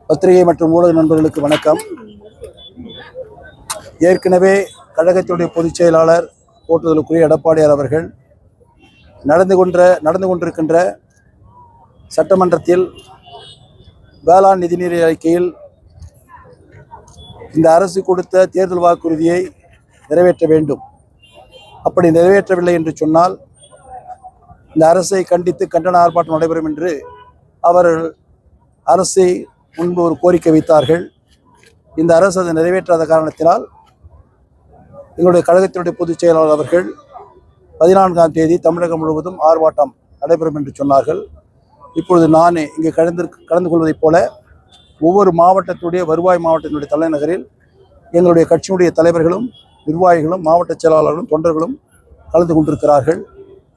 பத்திரிகை மற்றும் ஊடக நண்பர்களுக்கு வணக்கம். ஏற்கனவே கழகத்துடைய பொதுச் செயலாளர் போற்றுதலுக்குரிய எடப்பாடியார் அவர்கள் நடந்து கொண்டிருக்கின்ற சட்டமன்றத்தில் வேளாண் நிதிநிலை அறிக்கையில் இந்த அரசு கொடுத்த தேர்தல் வாக்குறுதியை நிறைவேற்ற வேண்டும். அப்படி நிறைவேற்றவில்லை என்று சொன்னால் இந்த அரசை கண்டித்து கண்டன ஆர்ப்பாட்டம் நடைபெறும் என்று அவர்கள் அரசை முன்பு ஒரு கோரிக்கை வைத்தார்கள். இந்த அரசு அதை நிறைவேற்றாத காரணத்தினால் எங்களுடைய கழகத்தினுடைய பொதுச் செயலாளர் அவர்கள் 14ஆம் தேதி தமிழகம் முழுவதும் ஆர்ப்பாட்டம் நடைபெறும் என்று சொன்னார்கள். இப்பொழுது நான் இங்கே கலந்து கொள்வதைப் போல ஒவ்வொரு மாவட்டத்துடைய வருவாய் மாவட்டத்தினுடைய தலைநகரில் எங்களுடைய கட்சியினுடைய தலைவர்களும் நிர்வாகிகளும் மாவட்ட செயலாளர்களும் தொண்டர்களும் கலந்து கொண்டிருக்கிறார்கள்.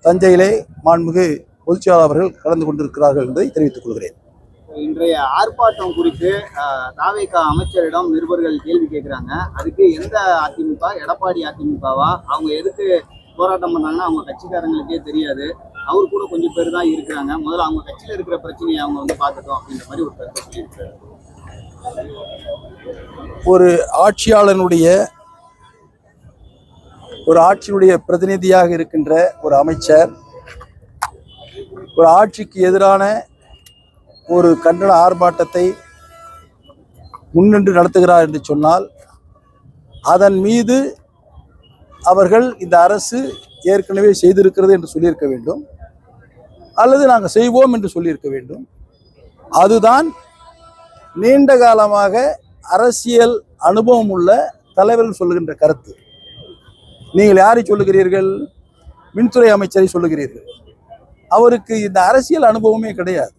தஞ்சையிலே மாண்புமிகு பொதுச் செயலாளர் அவர்கள் கலந்து கொண்டிருக்கிறார்கள் என்பதை தெரிவித்துக் கொள்கிறேன். இன்றைய ஆர்ப்பாட்டம் குறித்து தாவேக அமைச்சரிடம் நிருபர்கள் கேள்வி கேட்குறாங்க. அதுக்கு எந்த அதிமுக, எடப்பாடி அதிமுகவா, அவங்க எதுக்கு போராட்டம் பண்ணாங்கன்னா அவங்க கட்சிக்காரங்களுக்கே தெரியாது, அவர் கூட கொஞ்சம் பேர் தான் இருக்கிறாங்க, முதல்ல அவங்க கட்சியில் இருக்கிற பிரச்சனையை அவங்க வந்து பார்க்கட்டும் அப்படின்ற மாதிரி ஒரு கருத்தை சொல்லியிருக்காரு. ஒரு ஆட்சியினுடைய பிரதிநிதியாக இருக்கின்ற ஒரு அமைச்சர் ஒரு ஆட்சிக்கு எதிரான ஒரு கண்டன ஆர்ப்பாட்டத்தை முன்னின்று நடத்துகிறார் என்று சொன்னால் அதன் மீது அவர்கள் இந்த அரசு ஏற்கனவே செய்திருக்கிறது என்று சொல்லியிருக்க வேண்டும், அல்லது நாங்கள் செய்வோம் என்று சொல்லியிருக்க வேண்டும். அதுதான் நீண்ட காலமாக அரசியல் அனுபவம் உள்ள தலைவர்கள் சொல்லுகின்ற கருத்து. நீங்கள் யாரை சொல்லுகிறீர்கள்? மின்துறை அமைச்சரை சொல்லுகிறீர்கள். அவருக்கு இந்த அரசியல் அனுபவமே கிடையாது.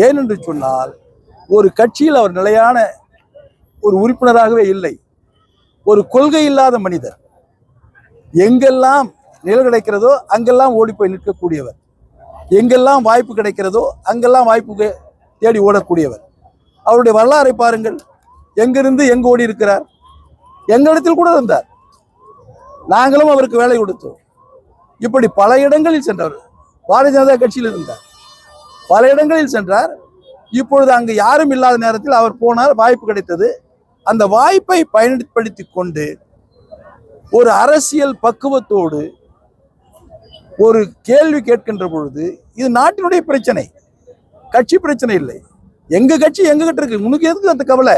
ஏனென்று சொன்னால் ஒரு கட்சியில் அவர் நிலையான ஒரு உறுப்பினராகவே இல்லை. ஒரு கொள்கை இல்லாத மனிதர். எங்கெல்லாம் நிலம் கிடைக்கிறதோ அங்கெல்லாம் ஓடி போய் நிற்கக்கூடியவர். எங்கெல்லாம் வாய்ப்பு கிடைக்கிறதோ அங்கெல்லாம் வாய்ப்பு தேடி ஓடக்கூடியவர். அவருடைய வரலாறை பாருங்கள். எங்கிருந்து எங்கு ஓடி இருக்கிறார்? எங்களிடத்தில் கூட இருந்தார். நாங்களும் அவருக்கு வேலை கொடுத்தோம். இப்படி பல இடங்களில் சென்றவர். பாரதிய ஜனதா கட்சியில் இருந்தார், பல இடங்களில் சென்றார். இப்பொழுது அங்கு யாரும் இல்லாத நேரத்தில் அவர் போனார், வாய்ப்பு கிடைத்தது. அந்த வாய்ப்பை பயன்படுத்தி கொண்டு ஒரு அரசியல் பக்குவத்தோடு ஒரு கேள்வி கேட்கின்ற பொழுது இது நாட்டினுடைய பிரச்சனை, கட்சி பிரச்சனை இல்லை. எங்க கட்சி எங்க கிட்ட இருக்கு, உனக்கு எதுக்கு அந்த கவலை?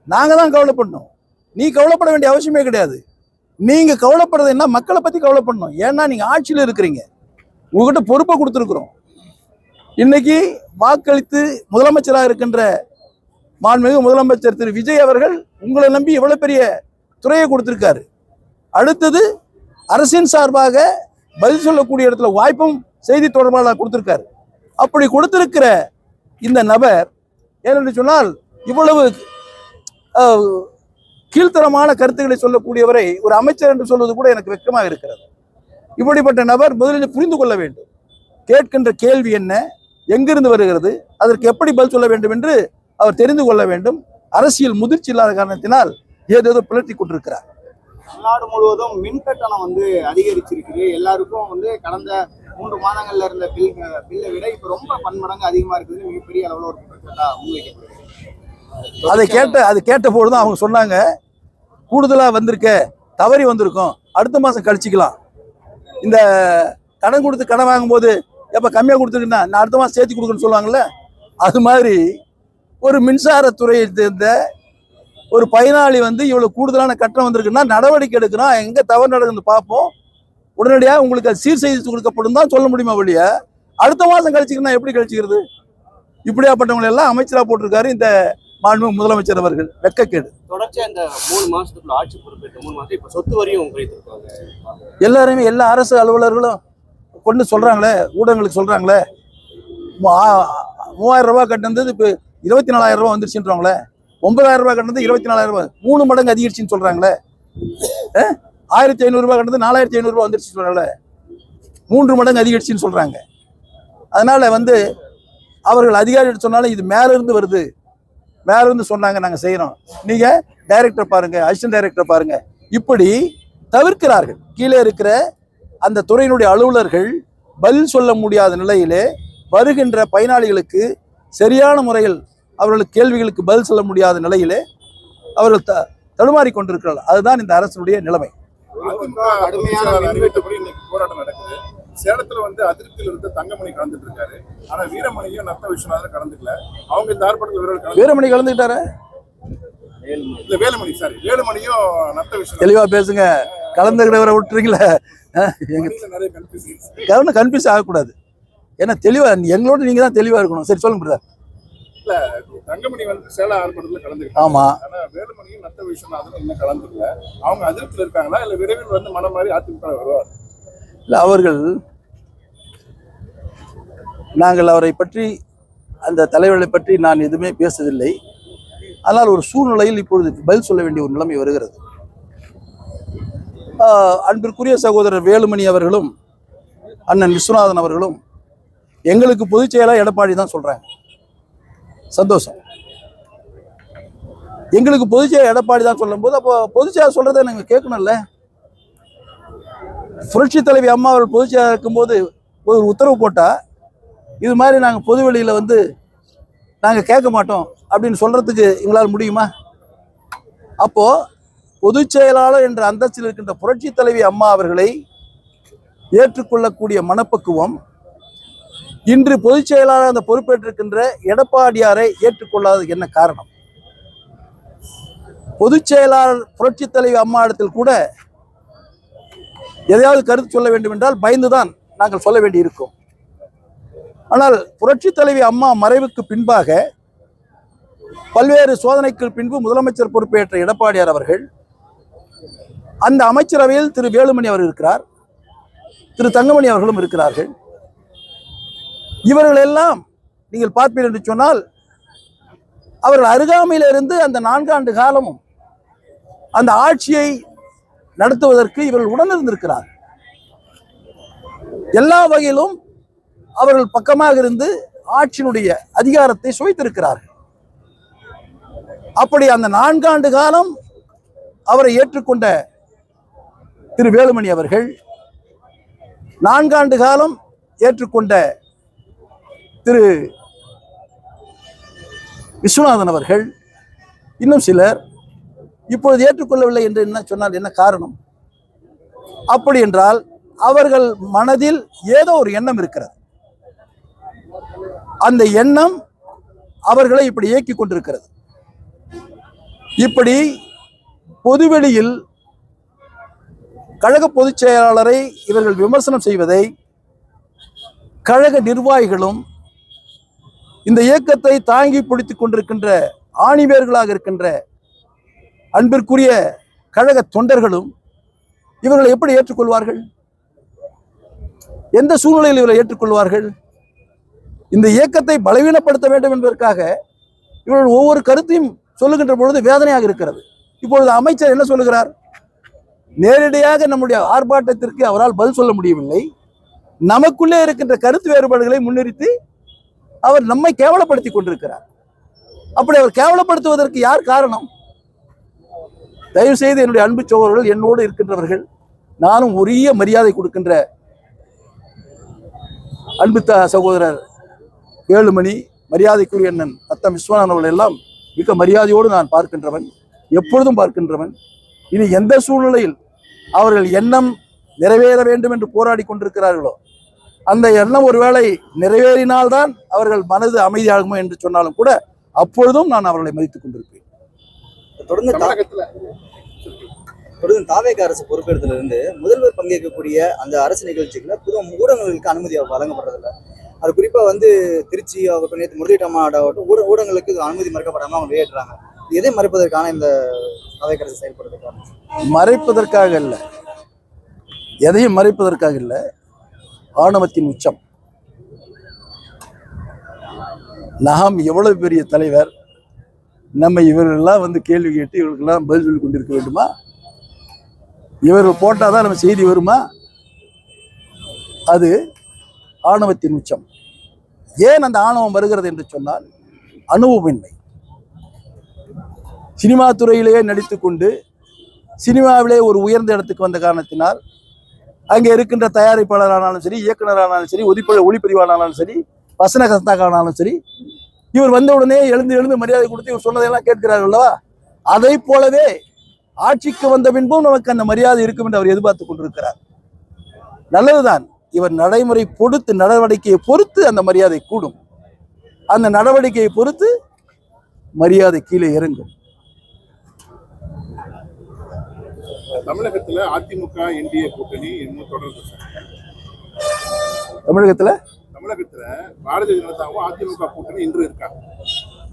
நாங்க தான் கவலைப்படணும். நீ கவலைப்பட வேண்டிய அவசியமே கிடையாது. நீங்க கவலைப்படுறது என்ன? மக்களை பத்தி கவலைப்படணும். ஏன்னா நீங்க ஆட்சியில் இருக்கிறீங்க, உங்ககிட்ட பொறுப்பை கொடுத்துருக்குறோம். இன்னைக்கு வாக்களித்து முதலமைச்சராக இருக்கின்ற மாண்புமிகு முதலமைச்சர் திரு விஜய் அவர்கள் உங்களை நம்பி எவ்வளவு பெரிய துறையை கொடுத்திருக்காரு. அடுத்தது அரசின் சார்பாக பதில் சொல்லக்கூடிய இடத்துல வாய்ப்பும் செய்தி தொடர்பாளர் கொடுத்திருக்காரு. அப்படி கொடுத்திருக்கிற இந்த நபர் ஏனென்று சொன்னால் இவ்வளவு கீழ்த்தரமான கருத்துக்களை சொல்லக்கூடியவரை ஒரு அமைச்சர் என்று சொல்வது கூட எனக்கு வெட்கமாக இருக்கிறது. இப்படிப்பட்ட நபர் முதலில் புரிந்து கொள்ள வேண்டும். கேட்கின்ற கேள்வி என்ன, எங்கிருந்து வருகிறது, அதற்கு எப்படி பதில் சொல்ல வேண்டும் என்று அவர் தெரிந்து கொள்ள வேண்டும். அரசியல் முதிர்ச்சி இல்லாத காரணத்தினால் ஏதேதோ பிளட்டி கொண்டிருக்கிறார். தமிழ்நாடு முழுவதும் மின் கட்டணம் வந்து அதிகரிச்சிருக்கு. எல்லாருக்கும் வந்து கடந்த 3 மாதங்கள்ல இருந்த பில்லை விட இப்ப ரொம்ப பன்மடங்கு அதிகமா இருக்குது. மிகப்பெரிய அளவில் ஒரு குற்றச்சாட்டா முன்வைக்கப்படுது. அது கேட்ட பொழுதுதான் அவங்க சொன்னாங்க, கூடுதலா வந்திருக்க, தவறி வந்திருக்கோம், அடுத்த மாசம் கழிச்சிக்கலாம். இந்த கடன் வாங்கும்போது எப்ப கம்மியா கொடுத்துருக்குன்னா நான் அடுத்த மாசம் சேர்த்து கொடுக்குன்னு சொல்லுவாங்கல்ல, அது மாதிரி ஒரு மின்சாரத்துறையை சேர்ந்த ஒரு பயனாளி வந்து இவ்வளவு கூடுதலான கட்டணம் வந்திருக்குன்னா நடவடிக்கை எடுக்கிறோம், எங்க தவறு நடக்குதுன்னு பார்ப்போம், உடனடியாக உங்களுக்கு அது சீர் செய்து கொடுக்கப்படும் தான் சொல்ல முடியுமா வழிய அடுத்த மாசம் கழிச்சிக்கணும் எப்படி கழிச்சிக்கிறது? இப்படியாப்பட்டவங்களை எல்லாம் அமைச்சராக போட்டிருக்காரு இந்த மாண்புமிகு முதலமைச்சர் அவர்கள். வெட்கக்கேடு. தொடர்ச்சியா இந்த 3 மாசத்துக்குள்ள ஆட்சி பொறுப்பேற்ற 3 மாசம் இப்ப சொத்து வரியும் குறைத்திருக்காங்க. எல்லாருமே எல்லா அரசு அலுவலர்களும் கொண்டு சொல்றாங்களே, ஊடகங்களுக்கு சொல்றாங்களே, 3000 ரூபாய் கட்டினது இப்ப 24,000 ரூபாய் வந்துருச்சுன்றாங்களே, 9,000 ரூபாய் கட்டினது 24,000 ரூபாய் 3 மடங்கு அதிகரிச்சுன்னு சொல்றாங்களே, 1,500 ரூபாய் கட்டினது 4,500 ரூபாய் வந்துருச்சு சொல்றாங்களே, 3 மடங்கு அதிகரிச்சுன்னு சொல்றாங்க. அதனால வந்து அவர்கள் அதிகாரிகள் சொன்னாலும் இது மேல இருந்து வருது, மேல இருந்து சொன்னாங்க நாங்க செய்யறோம், நீங்க டைரக்டர் பாருங்க, அசிஸ்டன்ட் டைரக்டர் பாருங்க, இப்படி தவிர்க்கிறார்கள். கீழே இருக்கிற அந்த துறையினுடைய அலுவலர்கள் பதில் சொல்ல முடியாத நிலையிலே வருகின்ற பயனாளிகளுக்கு சரியான முறையில் அவர்களுக்கு கேள்விகளுக்கு பதில் சொல்ல முடியாத நிலையிலே அவர்கள் தடுமாறி கொண்டிருக்கிறார்கள். அதுதான் இந்த அரசினுடைய நிலைமை. போராட்டம் நடக்குது. சேலத்துல அதிருப்தியில் இருந்து தங்கமணி கலந்துட்டு இருக்காரு. ஆனா வீரமணியும் நத்த விஸ்வநாதன் கலந்துக்கல. அவங்க இந்த ஆர்ப்பாட்டத்தில் வீரமணி கலந்துக்கிட்டாரு. வேலுமணியும் நத்த விஸ்வநாதன் தெளிவா பேசுங்க. கலந்துக்கிறவரை விட்டுறீங்களா? கன்ஃபியூஸ் ஆகக்கூடாது. ஏன்னா தெளிவா எங்களோட நீங்க தான் தெளிவா இருக்கணும். சரி சொல்லுங்க பிரதர். இல்ல தங்கமணி சேலம் ஆர்ப்பாட்டத்தில் கலந்துக்கிட்டாங்க. ஆமா. ஆனா வேலுமணியும் நத்த விஸ்வநாதனும் இன்னும் கலந்துக்கல. அவங்க அதிருப்தியில் இருக்காங்களா இல்ல விரைவில் மனம் மாறி அதிமுக வருவார்? இல்லை, அவர்கள் நாங்கள் அவரை பற்றி அந்த தலைவர்களை பற்றி நான் எதுவுமே பேசவில்லை. ஆனால் ஒரு சூழ்நிலையில் இப்பொழுது பதில் சொல்ல வேண்டிய ஒரு நிலைமை வருகிறது. அன்பிற்குரிய சகோதரர் வேலுமணி அவர்களும் அண்ணன் விஸ்வநாதன் அவர்களும் எங்களுக்கு பொதுச் செயலாளர் எடப்பாடி தான் சொல்றாங்க. சந்தோஷம். எங்களுக்கு பொதுச் செயலாளர் எடப்பாடி தான் சொல்லும் போது அப்போ பொதுச் செயலாளர் சொல்றதை நாங்கள் கேட்கணும்ல. புரட்சி தலைவி அம்மா அவர்கள் பொதுச் செயலாளர் இருக்கும்போது ஒரு உத்தரவு போட்டா இது மாதிரி நாங்கள் பொது வெளியில் நாங்கள் கேட்க மாட்டோம் அப்படின்னு சொல்றதுக்கு எங்களால் முடியுமா? அப்போ பொதுச் செயலாளர் என்ற அந்தஸ்தில் இருக்கின்ற புரட்சி தலைவி அம்மா அவர்களை ஏற்றுக்கொள்ளக்கூடிய மனப்பக்குவம் இன்று பொதுச் செயலாளர் அந்த பொறுப்பேற்றிருக்கின்ற எடப்பாடியாரை ஏற்றுக்கொள்ளாததுக்கு என்ன காரணம்? பொதுச் செயலாளர் புரட்சி தலைவி அம்மா இடத்தில் கூட எதையாவது கருத்து சொல்ல வேண்டும் என்றால் பயந்துதான் நாங்கள் சொல்ல வேண்டி இருக்கும். ஆனால் புரட்சி தலைவி அம்மா மறைவுக்கு பின்பாக பல்வேறு சோதனைக்கு பின்பு முதலமைச்சர் பொறுப்பேற்ற எடப்பாடியார் அவர்கள் அந்த அமைச்சரவையில் திரு வேலுமணி அவர் இருக்கிறார், திரு தங்கமணி அவர்களும் இருக்கிறார்கள். இவர்கள் எல்லாம் நீங்கள் பார்ப்பீர்கள் என்று சொன்னால் அவர்கள் அருகாமையிலிருந்து அந்த 4 ஆண்டு காலமும் அந்த ஆட்சியை நடத்துவதற்கு இவர்கள் உடனிருந்திருக்கிறார். எல்லா வகையிலும் அவர்கள் பக்கமாக இருந்து ஆட்சியினுடைய அதிகாரத்தை சுவைத்திருக்கிறார்கள். அப்படி அந்த 4 ஆண்டு காலம் அவரை ஏற்றுக்கொண்ட திரு வேலுமணி அவர்கள், 4 ஆண்டு காலம் ஏற்றுக்கொண்ட திரு விஸ்வநாதன் அவர்கள், இன்னும் சிலர் இப்பொழுது ஏற்றுக்கொள்ளவில்லை என்று என்ன சொன்னால் என்ன காரணம்? அப்படி என்றால் அவர்கள் மனதில் ஏதோ ஒரு எண்ணம் இருக்கிறது. அந்த எண்ணம் அவர்களை இப்படி இயக்கிக் கொண்டிருக்கிறது. இப்படி பொதுவெளியில் கழக பொதுச் செயலாளரை இவர்கள் விமர்சனம் செய்வதை கழக நிர்வாகிகளும் இந்த இயக்கத்தை தாங்கி பிடித்துக் கொண்டிருக்கின்ற ஆணிவேர்களாக இருக்கின்ற அன்பிற்குரிய கழக தொண்டர்களும் இவர்களை எப்படி ஏற்றுக்கொள்வார்கள்? எந்த சூழ்நிலையில் இவர்களை ஏற்றுக்கொள்வார்கள்? இந்த இயக்கத்தை பலவீனப்படுத்த வேண்டும் என்பதற்காக இவர்கள் ஒவ்வொரு கருத்தையும் சொல்லுகின்ற பொழுது வேதனையாக இருக்கிறது. இப்பொழுது அமைச்சர் என்ன சொல்லுகிறார்? நேரடியாக நம்முடைய ஆர்ப்பாட்டத்திற்கு அவரால் பதில் சொல்ல முடியவில்லை. நமக்குள்ளே இருக்கின்ற கருத்து வேறுபாடுகளை முன்னிறுத்தி அவர் நம்மை கேவலப்படுத்தி கொண்டிருக்கிறார். அப்படி அவர் கேவலப்படுத்துவதற்கு யார் காரணம்? தயவு செய்து என்னுடைய அன்பு சகோதரர்கள், என்னோடு இருக்கின்றவர்கள், நானும் உரிய மரியாதை கொடுக்கின்ற அன்பு சகோதரர் வேலுமணி, மரியாதைக்குரிய அண்ணன் அத்தம் விஸ்வநாதன் அவர்கள் எல்லாம் மிக மரியாதையோடு நான் பார்க்கின்றவன், எப்பொழுதும் பார்க்கின்றவன். இனி எந்த சூழ்நிலையில் அவர்கள் எண்ணம் நிறைவேற வேண்டும் என்று போராடி கொண்டிருக்கிறார்களோ அந்த எண்ணம் ஒருவேளை நிறைவேறினால்தான் அவர்கள் மனது அமைதியாகுமோ என்று சொன்னாலும் கூட அப்பொழுதும் நான் அவர்களை மதித்துக் கொண்டிருப்பேன். தொடர்ந்து தாவேக அரசு பொறுப்பேற்றதிலிருந்து முதல்வர் பங்கேற்கக்கூடிய அந்த அரசு நிகழ்ச்சிகளை புது ஊடகங்களுக்கு அனுமதி வழங்கப்படுறதில்லை. அது குறிப்பாக திருச்சி ஆகட்டும், நேற்று முரளிட்ட மாவட்டம் ஊடகங்களுக்கு அனுமதி மறுக்கப்படாமல் அவங்க வெளியேற்றுறாங்க. எதை மறைப்பதற்கான இந்த தாவேக அரசு செயல்படுறதுக்கான? மறைப்பதற்காக இல்லை, எதையும் மறைப்பதற்காக இல்லை. ஆணவத்தின் உச்சம். நாம் எவ்வளவு பெரிய தலைவர், நம்ம இவர்களெல்லாம் கேள்வி கேட்டு இவர்களுக்கெல்லாம் பதில் சொல்லி கொண்டிருக்க வேண்டுமா? இவர்கள் போட்டாதான் நம்ம செய்தி வருமா? அது ஆணவத்தின் உச்சம். ஏன் அந்த ஆணவம் வருகிறது என்று சொன்னால் அனுபவமின்மை. சினிமா துறையிலேயே நடித்து கொண்டு சினிமாவிலே ஒரு உயர்ந்த இடத்துக்கு வந்த காரணத்தினால் அங்கே இருக்கின்ற தயாரிப்பாளரானாலும் சரி, இயக்குனரானாலும் சரி, ஒளிப்பதிவாளரானாலும் சரி, வசன கர்த்தாக்களானாலும் சரி, இவர் வந்த உடனே எழுந்து மரியாதை கொடுத்து இவர் சொன்னதெல்லாம் கேட்கிறார்கள் அல்லவா? அதை போலவே ஆட்சிக்கு வந்த பின்பும் நமக்கு அந்த மரியாதை இருக்கும் என்று அவர் எதிர்பார்த்து கொண்டிருக்கிறார். நல்லதுதான். இவர் நடவடிக்கையை பொறுத்து அந்த மரியாதை கூடும். அந்த நடவடிக்கையை பொறுத்து மரியாதை கீழே இறங்கும். தமிழகத்துல அதிமுக என்டிஏ கூட்டணி இன்னும் தொடர்ந்து. தமிழகத்துல பாரதிய ஜனதாவும் அதிமுக கூட்டணி இன்று இருக்காங்க.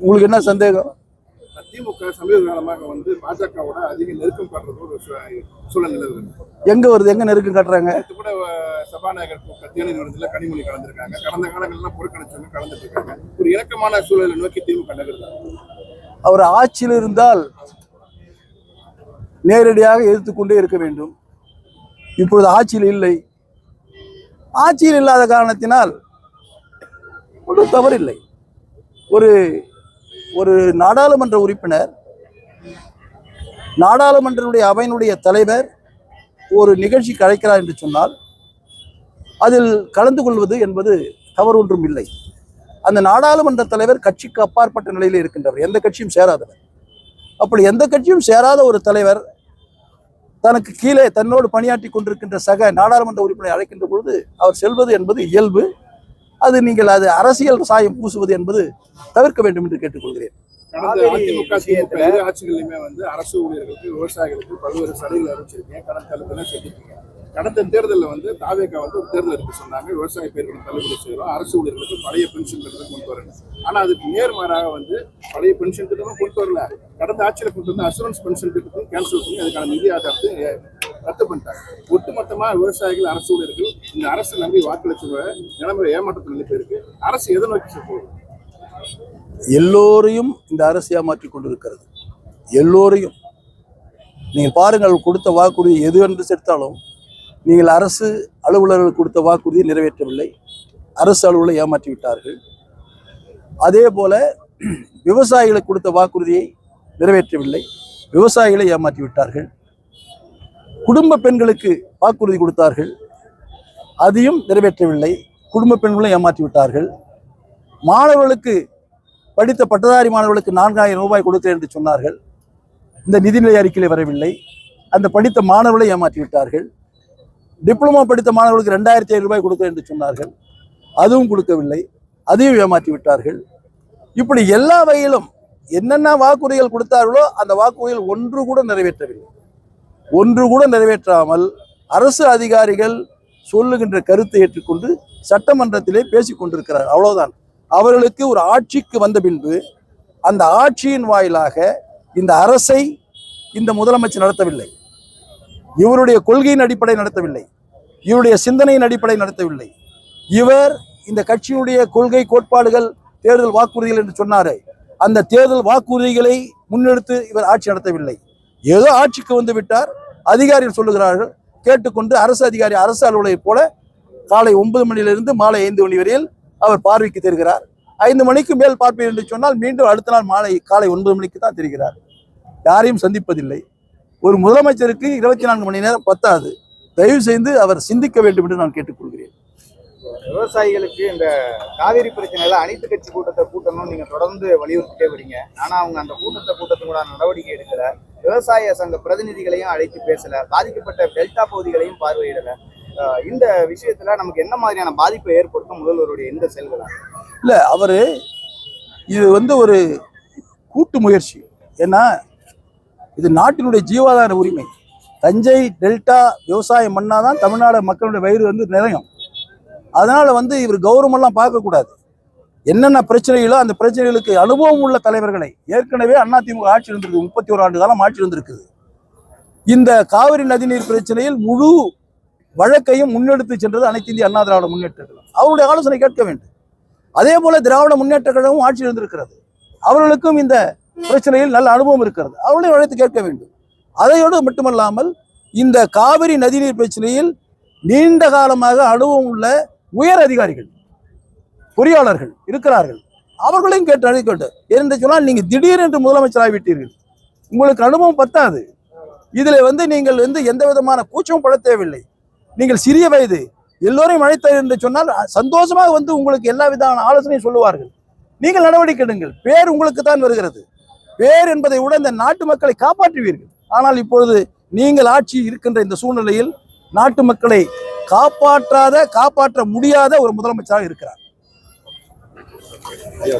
உங்களுக்கு என்ன சந்தேகம்? திமுக சமீப காலமாக வந்து பாஜகவோட அதிக நெருக்கம் காட்டுறது ஒரு சூழல் நிலவுது. எங்க வருது? எங்க நெருக்கம் காட்டுறாங்க? கூட சபாநாயகர் தேர்தல் கனிமொழி கலந்துருக்காங்க. கடந்த காலங்கள்லாம் புறக்கணிச்சவங்க கலந்துட்டு இருக்காங்க. ஒரு இணக்கமான சூழலை நோக்கி திமுக நகருது. அவர் ஆட்சியில் இருந்தால் நேரடியாக எதிர்த்துக்கொண்டே இருக்க வேண்டும். இப்பொழுது ஆட்சியில் இல்லை. ஆட்சியில் இல்லாத காரணத்தினால் ஒரு தவறில்லை. ஒரு நாடாளுமன்ற உறுப்பினர், நாடாளுமன்றனுடைய அவையினுடைய தலைவர் ஒரு நிகழ்ச்சிக்கு அழைக்கிறார் என்று சொன்னால் அதில் கலந்து கொள்வது என்பது தவறு ஒன்றும் இல்லை. அந்த நாடாளுமன்ற தலைவர் கட்சிக்கு அப்பாற்பட்ட நிலையில் இருக்கின்றவர், எந்த கட்சியும் சேராதவர். அப்படி எந்த கட்சியும் சேராத ஒரு தலைவர் தனக்கு கீழே தன்னோடு பணியாற்றி கொண்டிருக்கின்ற சக நாடாளுமன்ற உறுப்பினரை அழைக்கின்ற பொழுது அவர் செல்வது என்பது இயல்பு. நீங்கள் அது அரசியல் சாயம் பூசுவது என்பது தவிர்க்க வேண்டும் என்று கேட்டுக்கொள்கிறேன். ஆட்சிகளிலுமே வந்து அரசு ஊழியர்களுக்கு, விவசாயிகளுக்கு பல்வேறு சலுகைகள் அறிவிச்சிருக்கீங்க. கடந்த தேர்தலில் வந்து தாவேகா வந்து ஒரு தேர்தல் எடுத்து சொன்னாங்க, விவசாய பயிர்களுக்கு தள்ளுபடி செய்யறோம், அரசு ஊழியர்களுக்கு பழைய பென்ஷன் திட்டத்தை கொண்டு வரணும். ஆனா அதுக்கு நேர்மாறாக வந்து பழைய பென்ஷன் திட்டமும் கொண்டு வரல. கடந்த ஆட்சியில் கொண்டு வந்து அசூரன்ஸ் பென்ஷன் திட்டத்தையும் கேன்சல் பண்ணி அதுக்கான நிதி ஆதாரத்தை ரத்து பண்ணிட்டாங்க. ஒட்டுமொத்தமா விவசாயிகள், அரசு ஊழியர்கள் இந்த அரசு நம்பி வாக்களிச்ச நிலைமை ஏமாற்றத்தில் நிலை இருக்கு. அரசு எதை நோக்கி போகுது? எல்லோரையும் இந்த அரசு ஏமாற்றிக் கொண்டிருக்கிறது. எல்லோரையும் நீங்கள் பாருங்கள், கொடுத்த வாக்குறுதி எது என்று சேர்த்தாலும் நீங்கள் அரசு அலுவலர்கள் கொடுத்த வாக்குறுதியை நிறைவேற்றவில்லை, அரசு அலுவலரை ஏமாற்றி விட்டார்கள். அதே போல விவசாயிகளுக்கு கொடுத்த வாக்குறுதியை நிறைவேற்றவில்லை, விவசாயிகளை ஏமாற்றி விட்டார்கள். குடும்ப பெண்களுக்கு வாக்குறுதி கொடுத்தார்கள், அதையும் நிறைவேற்றவில்லை, குடும்ப பெண்களை ஏமாற்றி விட்டார்கள். மாணவர்களுக்கு, படித்த பட்டதாரி மாணவர்களுக்கு 4000 ரூபாய் கொடுத்தேன் என்று சொன்னார்கள், இந்த நிதிநிலை அறிக்கையில் வரவில்லை. அந்த படித்த மாணவர்களை ஏமாற்றி விட்டார்கள். டிப்ளமோ படித்த மாணவர்களுக்கு 2500 ரூபாய் கொடுத்தேன் என்று சொன்னார்கள், அதுவும் கொடுக்கவில்லை, அதையும் ஏமாற்றி விட்டார்கள். இப்படி எல்லா வகையிலும் என்னென்ன வாக்குறுதிகள் கொடுத்தார்களோ அந்த வாக்குறுதிகள் ஒன்று கூட நிறைவேற்றவில்லை. ஒன்று கூட நிறைவேற்றாமல் அரசு அதிகாரிகள் சொல்லுகின்ற கருத்தை ஏற்றுக்கொண்டு சட்டமன்றத்திலே பேசிக் கொண்டிருக்கிறார். அவ்வளவுதான். அவர்களுக்கு ஒரு ஆட்சிக்கு வந்த பின்பு அந்த ஆட்சியின் வாயிலாக இந்த அரசை இந்த முதலமைச்சர் நடத்தவில்லை, இவருடைய கொள்கையின் அடிப்படை நடத்தவில்லை, இவருடைய சிந்தனையின் அடிப்படை நடத்தவில்லை. இவர் இந்த கட்சியினுடைய கொள்கை, கோட்பாடுகள், தேர்தல் வாக்குறுதிகள் என்று சொன்னாரே, அந்த தேர்தல் வாக்குறுதிகளை முன்னெடுத்து இவர் ஆட்சி நடத்தவில்லை. ஏதோ ஆட்சிக்கு வந்து விட்டார், அதிகாரிகள் சொல்லுகிறார்கள் கேட்டுக்கொண்டு அரசு அதிகாரி, அரசு அலுவலரை போல காலை 9 மணியிலிருந்து மாலை 5 மணி வரையில் அவர் பார்வைக்கு தெரிகிறார். 5 மணிக்கு மேல் பார்ப்பேன் என்று சொன்னால் மீண்டும் அடுத்த நாள் காலை 9 மணிக்கு தான் தெரிகிறார். யாரையும் சந்திப்பதில்லை. ஒரு முதலமைச்சருக்கு 24 மணி நேரம் பத்தாது. தயவு செய்து அவர் சிந்திக்க வேண்டும் என்று நான் கேட்டுக்கொள்கிறேன். விவசாயிகளுக்கு இந்த காவிரி பிரச்சனையில அனைத்து கட்சி கூட்டத்தை கூட்டணும்னு நீங்க தொடர்ந்து வலியுறுத்திட்டே வரீங்க. ஆனா அவங்க அந்த கூட்டத்துக்கு நடவடிக்கை எடுக்கல, விவசாய சங்க பிரதிநிதிகளையும் அழைத்து பேசல, பாதிக்கப்பட்ட டெல்டா பகுதிகளையும் பார்வையிடல. இந்த விஷயத்துல நமக்கு என்ன மாதிரியான பாதிப்பை ஏற்படுத்தும் முதல்வருடைய எந்த செயல்களா? இல்ல, அவரு இது வந்து ஒரு கூட்டு முயற்சி. ஏன்னா இது நாட்டினுடைய ஜீவாதார உரிமை. தஞ்சை டெல்டா விவசாய மண்ணாதான் தமிழ்நாடு மக்களுடைய வயிறு வந்து நிறையும். அதனால வந்து இவர் கௌரவமெல்லாம் பார்க்கக்கூடாது. என்னென்ன பிரச்சனைகளோ அந்த பிரச்சனைகளுக்கு அனுபவம் உள்ள தலைவர்களை, ஏற்கனவே அதிமுக ஆட்சி இருந்திருக்கு, 31 ஆண்டு காலம் ஆட்சி இருந்திருக்குது. இந்த காவிரி நதிநீர் பிரச்சனையில் முழு வழக்கையும் முன்னெடுத்து சென்றது அனைத்து இந்திய அண்ணா திராவிட முன்னேற்ற கழகம். அவருடைய ஆலோசனை கேட்க வேண்டும். அதே போல திராவிட முன்னேற்ற கழகமும் ஆட்சி இருந்திருக்கிறது, அவர்களுக்கும் இந்த பிரச்சனையில் நல்ல அனுபவம் இருக்கிறது, அவர்களையும் அழைத்து கேட்க வேண்டும். அதையோடு மட்டுமல்லாமல் இந்த காவிரி நதிநீர் பிரச்சனையில் நீண்ட காலமாக அனுபவம் உள்ள உயர் அதிகாரிகள், பொறியாளர்கள் இருக்கிறார்கள், அவர்களையும் கேட்டு அழைக்க வேண்டும். என்று சொன்னால் நீங்க திடீரென்று முதலமைச்சர் ஆகிவிட்டீர்கள், உங்களுக்கு அனுபவம் பத்தாது. இதுல வந்து நீங்கள் வந்து எந்த விதமான கூச்சமும் பட தேவையில்லை. நீங்கள் சிறிய வயது எல்லோரையும் அழைத்தார் என்று சொன்னால் சந்தோஷமாக வந்து உங்களுக்கு எல்லா விதமான ஆலோசனையும் சொல்லுவார்கள். நீங்கள் நடவடிக்கை எடுங்கள். பேர் உங்களுக்கு தான் வருகிறது. பேர் என்பதை விட இந்த நாட்டு மக்களை காப்பாற்றுவீர்கள். ஆனால் இப்பொழுது நீங்கள் ஆட்சி இருக்கின்ற இந்த சூழ்நிலையில் நாட்டு மக்களை காப்பாற்ற முடியாத ஒரு முதலமைச்சராக இருக்கிறார்.